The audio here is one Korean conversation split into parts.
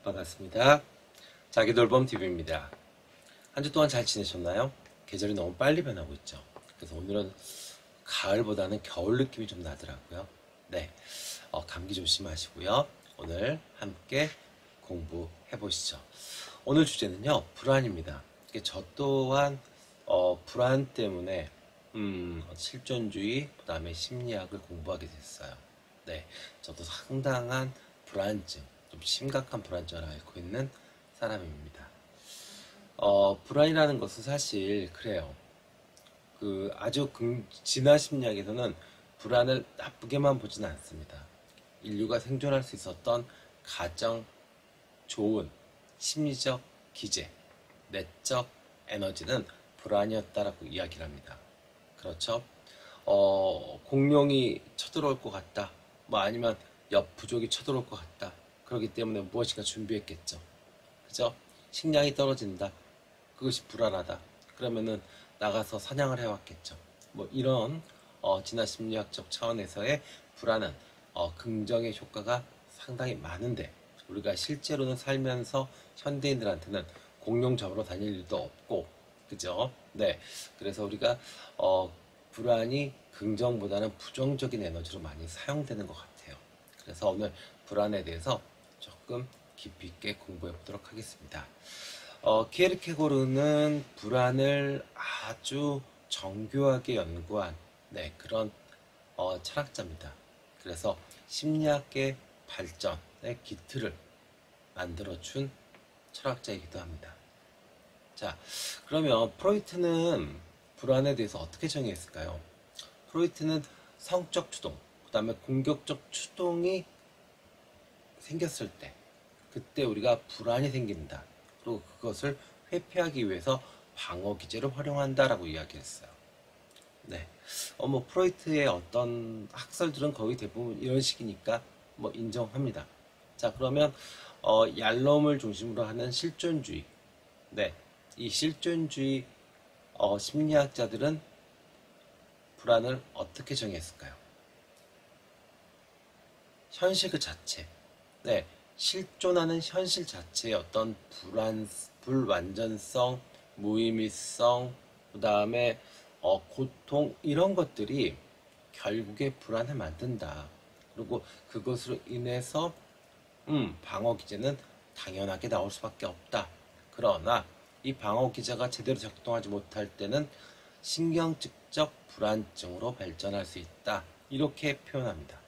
반갑습니다. 자기돌봄 TV입니다. 한 주 동안 잘 지내셨나요? 계절이 너무 빨리 변하고 있죠. 그래서 오늘은 가을보다는 겨울 느낌이 좀 나더라고요. 네, 감기 조심하시고요. 오늘 함께 공부해 보시죠. 오늘 주제는요, 불안입니다. 저 또한 불안 때문에 실존주의, 그 다음에 심리학을 공부하게 됐어요. 네, 저도 상당한 불안증, 좀 심각한 불안증을 앓고 있는 사람입니다. 불안이라는 것은 사실 그래요. 아주 진화 심리학에서는 불안을 나쁘게만 보지는 않습니다. 인류가 생존할 수 있었던 가장 좋은 심리적 기제, 내적 에너지는 불안이었다라고 이야기를 합니다. 그렇죠? 공룡이 쳐들어올 것 같다. 뭐 아니면 옆 부족이 쳐들어올 것 같다. 그렇기 때문에 무엇인가 준비했겠죠. 그죠? 식량이 떨어진다. 그것이 불안하다. 그러면은 나가서 사냥을 해왔겠죠. 뭐 이런 진화 심리학적 차원에서의 불안은 긍정의 효과가 상당히 많은데 우리가 실제로는 살면서 현대인들한테는 공룡 잡으러 다닐 일도 없고, 그죠? 네. 그래서 우리가 불안이 긍정보다는 부정적인 에너지로 많이 사용되는 것 같아요. 그래서 오늘 불안에 대해서 조금 깊이 있게 공부해 보도록 하겠습니다. 키에르케고르는 불안을 아주 정교하게 연구한 그런 철학자입니다. 그래서 심리학의 발전의 기틀을 만들어준 철학자이기도 합니다. 자, 그러면 프로이트는 불안에 대해서 어떻게 정의했을까요? 프로이트는 성적 추동, 그 다음에 공격적 추동이 생겼을 때, 그때 우리가 불안이 생긴다. 그리고 그것을 회피하기 위해서 방어 기제를 활용한다라고 이야기했어요. 네. 뭐 프로이트의 어떤 학설들은 거의 대부분 이런 식이니까 뭐 인정합니다. 자, 그러면 얄롬을 중심으로 하는 실존주의. 네. 이 실존주의 심리학자들은 불안을 어떻게 정의했을까요? 현실 그 자체. 네. 실존하는 현실 자체의 어떤 불완전성, 무의미성, 그 다음에 고통, 이런 것들이 결국에 불안을 만든다. 그리고 그것으로 인해서 방어 기제는 당연하게 나올 수밖에 없다. 그러나 이 방어 기제가 제대로 작동하지 못할 때는 신경증적 불안증으로 발전할 수 있다. 이렇게 표현합니다.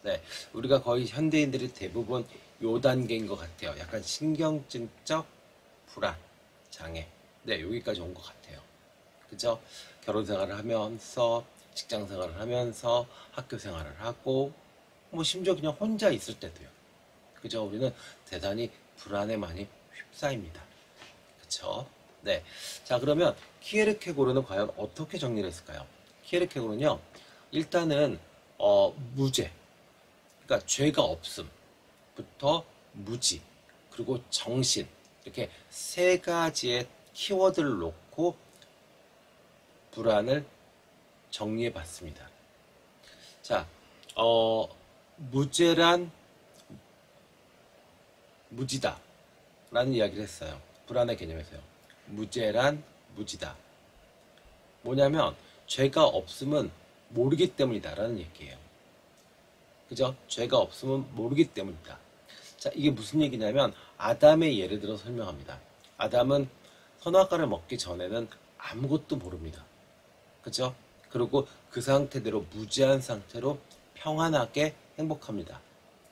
네, 우리가 거의 현대인들이 대부분 요 단계인 것 같아요. 약간 신경증적 불안 장애. 네, 여기까지 온 것 같아요. 그죠? 결혼 생활을 하면서, 직장 생활을 하면서, 학교 생활을 하고, 뭐 심지어 그냥 혼자 있을 때도요. 그죠? 우리는 대단히 불안에 많이 휩싸입니다. 그쵸? 네. 자, 그러면 키에르케고르는 과연 어떻게 정리를 했을까요? 키에르케고르는요, 일단은 무죄, 그러니까 죄가 없음부터 무지, 그리고 정신, 이렇게 세 가지의 키워드를 놓고 불안을 정리해 봤습니다. 자, 무죄란 무지다 라는 이야기를 했어요. 불안의 개념에서요. 무죄란 무지다. 뭐냐면 죄가 없음은 모르기 때문이다 라는 얘기예요. 그죠? 죄가 없으면 모르기 때문이다. 자, 이게 무슨 얘기냐면 아담의 예를 들어 설명합니다. 아담은 선악과를 먹기 전에는 아무것도 모릅니다. 그죠? 그리고 그 상태대로 무지한 상태로 평안하게 행복합니다.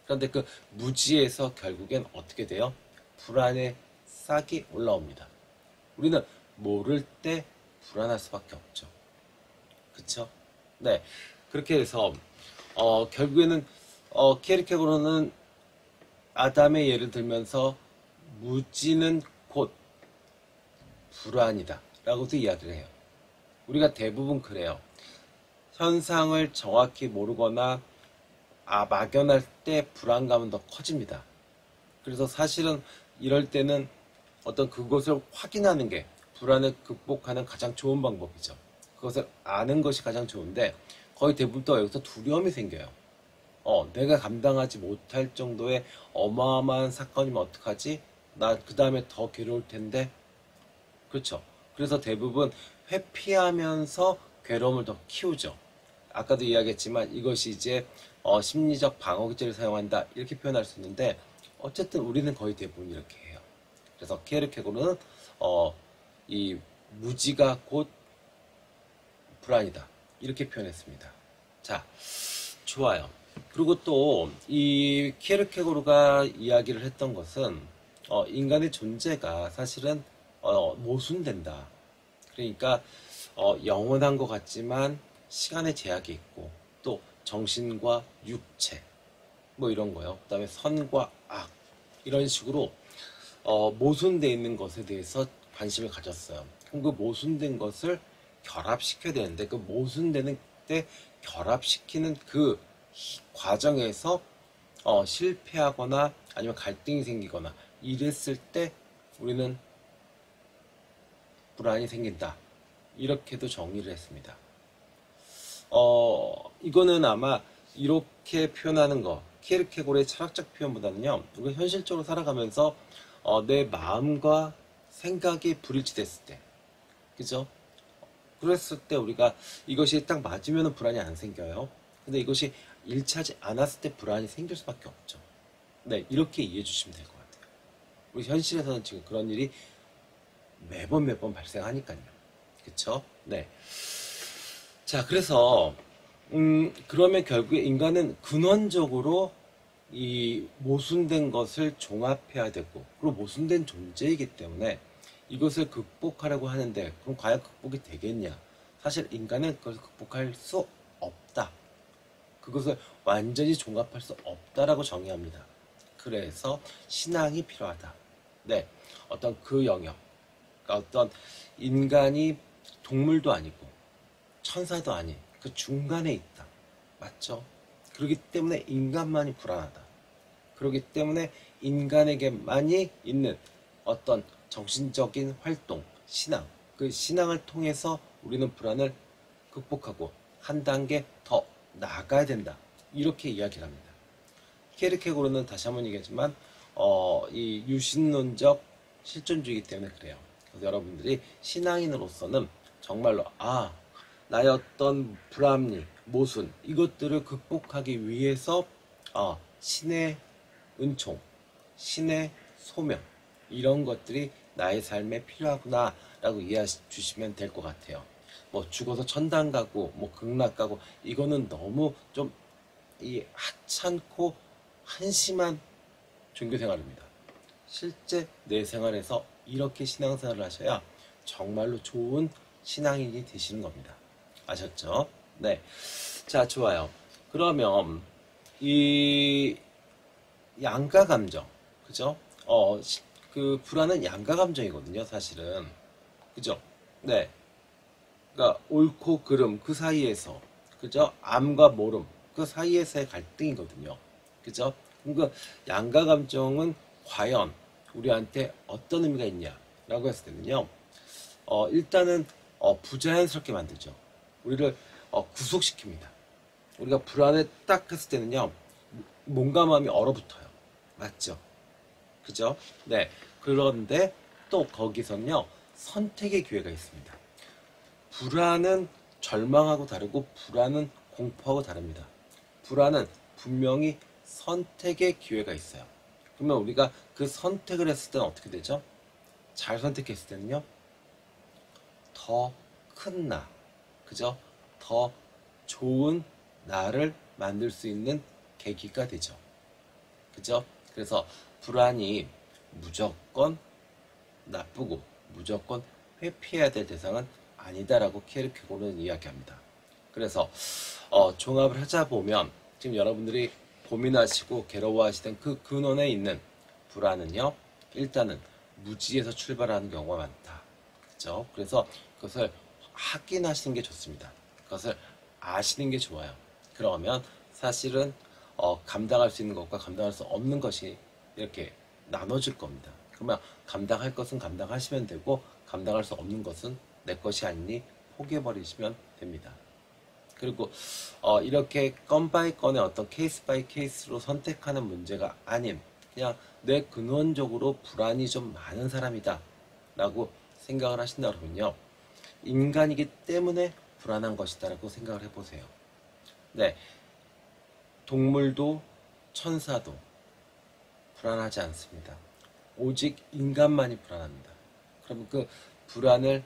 그런데 그 무지에서 결국엔 어떻게 돼요? 불안의 싹이 올라옵니다. 우리는 모를 때 불안할 수밖에 없죠. 그쵸? 네. 그렇게 해서 결국에는 키에르케고르는 아담의 예를 들면서 무지는 곧 불안이다 라고도 이야기를 해요. 우리가 대부분 그래요. 현상을 정확히 모르거나 막연할 때 불안감은 더 커집니다. 그래서 사실은 이럴 때는 어떤 그것을 확인하는 게 불안을 극복하는 가장 좋은 방법이죠. 그것을 아는 것이 가장 좋은데 거의 대부분 또 여기서 두려움이 생겨요. 내가 감당하지 못할 정도의 어마어마한 사건이면 어떡하지? 나 그 다음에 더 괴로울 텐데. 그렇죠. 그래서 대부분 회피하면서 괴로움을 더 키우죠. 아까도 이야기했지만 이것이 이제 심리적 방어 기제를 사용한다 이렇게 표현할 수 있는데 어쨌든 우리는 거의 대부분 이렇게 해요. 그래서 케르케고르는 이 무지가 곧 불안이다 이렇게 표현했습니다. 자, 좋아요. 그리고 또 이 케르케고르가 이야기를 했던 것은 인간의 존재가 사실은 모순된다. 그러니까 영원한 것 같지만 시간의 제약이 있고 또 정신과 육체 뭐 이런 거요. 그다음에 선과 악 이런 식으로 모순되어 있는 것에 대해서 관심을 가졌어요. 그럼 그 모순된 것을 결합시켜야 되는데 그 모순되는 때 결합시키는 그 과정에서 실패하거나 아니면 갈등이 생기거나 이랬을 때 우리는 불안이 생긴다. 이렇게도 정리를 했습니다. 이거는 아마 이렇게 표현하는 거, 키에르케고르의 철학적 표현보다는요, 우리가 현실적으로 살아가면서 내 마음과 생각이 불일치됐을 때, 그죠? 그랬을 때 우리가 이것이 딱 맞으면 불안이 안 생겨요. 근데 이것이 일치하지 않았을 때 불안이 생길 수밖에 없죠. 네, 이렇게 이해해 주시면 될 것 같아요. 우리 현실에서는 지금 그런 일이 매번 발생하니까요. 그쵸? 네. 자, 그래서, 그러면 결국에 인간은 근원적으로 이 모순된 것을 종합해야 되고, 그리고 모순된 존재이기 때문에 이것을 극복하려고 하는데, 그럼 과연 극복이 되겠냐? 사실 인간은 그것을 극복할 수 없다. 그것을 완전히 종합할 수 없다라고 정의합니다. 그래서 신앙이 필요하다. 네. 어떤 그 영역, 그러니까 어떤 인간이 동물도 아니고, 천사도 아닌 그 중간에 있다. 맞죠? 그렇기 때문에 인간만이 불안하다. 그렇기 때문에 인간에게만이 있는 어떤 정신적인 활동, 신앙, 그 신앙을 통해서 우리는 불안을 극복하고 한 단계 더 나아가야 된다. 이렇게 이야기를 합니다. 케르케고르는 다시 한번 얘기하지만 이 유신론적 실존주의이기 때문에 그래요. 그래서 여러분들이 신앙인으로서는 정말로 나의 어떤 불합리, 모순 이것들을 극복하기 위해서 신의 은총, 신의 소명 이런 것들이 나의 삶에 필요하구나 라고 이해해 주시면 될 것 같아요. 뭐 죽어서 천당 가고 뭐 극락 가고 이거는 너무 좀 이 하찮고 한심한 종교 생활입니다. 실제 내 생활에서 이렇게 신앙생활을 하셔야 정말로 좋은 신앙인이 되시는 겁니다. 아셨죠? 네. 자, 좋아요. 그러면 이 양가 감정, 그죠? 그 불안은 양가 감정이거든요, 사실은. 그죠? 네. 그러니까 옳고 그름 그 사이에서, 그죠? 암과 모름 그 사이에서의 갈등이거든요. 그죠? 그러니까 양가 감정은 과연 우리한테 어떤 의미가 있냐라고 했을 때는요. 일단은 부자연스럽게 만들죠. 우리를 구속시킵니다. 우리가 불안에 딱 했을 때는요. 몸과 마음이 얼어붙어요. 맞죠? 그죠? 네. 그런데 또 거기서는요. 선택의 기회가 있습니다. 불안은 절망하고 다르고 불안은 공포하고 다릅니다. 불안은 분명히 선택의 기회가 있어요. 그러면 우리가 그 선택을 했을 때는 어떻게 되죠? 잘 선택했을 때는요. 더 큰 나, 그죠? 더 좋은 나를 만들 수 있는 계기가 되죠. 그죠? 그래서 불안이 무조건 나쁘고 무조건 회피해야 될 대상은 아니다라고 키에르케고르는 이야기합니다. 그래서 종합을 하자 보면 지금 여러분들이 고민하시고 괴로워하시던 그 근원에 있는 불안은요. 일단은 무지에서 출발하는 경우가 많다. 그렇죠? 그래서 그것을 확인하시는 게 좋습니다. 그것을 아시는 게 좋아요. 그러면 사실은 감당할 수 있는 것과 감당할 수 없는 것이 이렇게 나눠질 겁니다. 그러면 감당할 것은 감당하시면 되고 감당할 수 없는 것은 내 것이 아니니 포기해버리시면 됩니다. 그리고 이렇게 건 바이 건의 어떤 케이스 바이 케이스로 선택하는 문제가 아닌 그냥 내 근원적으로 불안이 좀 많은 사람이다 라고 생각을 하신다 그러면요, 인간이기 때문에 불안한 것이다 라고 생각을 해보세요. 네, 동물도 천사도 불안하지 않습니다. 오직 인간만이 불안합니다. 그럼 그 불안을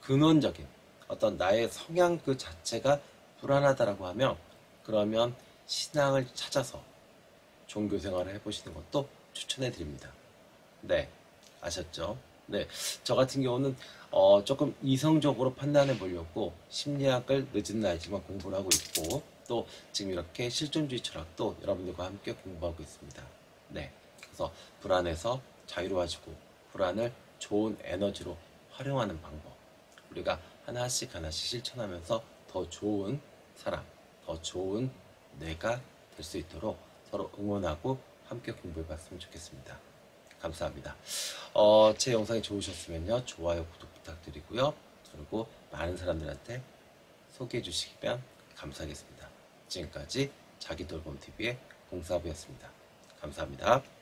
근원적인 어떤 나의 성향 그 자체가 불안하다라고 하면, 그러면 신앙을 찾아서 종교 생활을 해보시는 것도 추천해 드립니다. 네, 아셨죠? 네, 저 같은 경우는 조금 이성적으로 판단해 보려고 심리학을 늦은 나이지만 공부를 하고 있고, 또 지금 이렇게 실존주의 철학도 여러분들과 함께 공부하고 있습니다. 네, 그래서 불안에서 자유로워지고 불안을 좋은 에너지로 활용하는 방법, 우리가 하나씩 하나씩 실천하면서 더 좋은 사람, 더 좋은 내가 될 수 있도록 서로 응원하고 함께 공부해 봤으면 좋겠습니다. 감사합니다. 제 영상이 좋으셨으면요, 좋아요, 구독 부탁드리고요. 그리고 많은 사람들한테 소개해 주시면 감사하겠습니다. 지금까지 자기돌봄TV의 공사부였습니다. 감사합니다.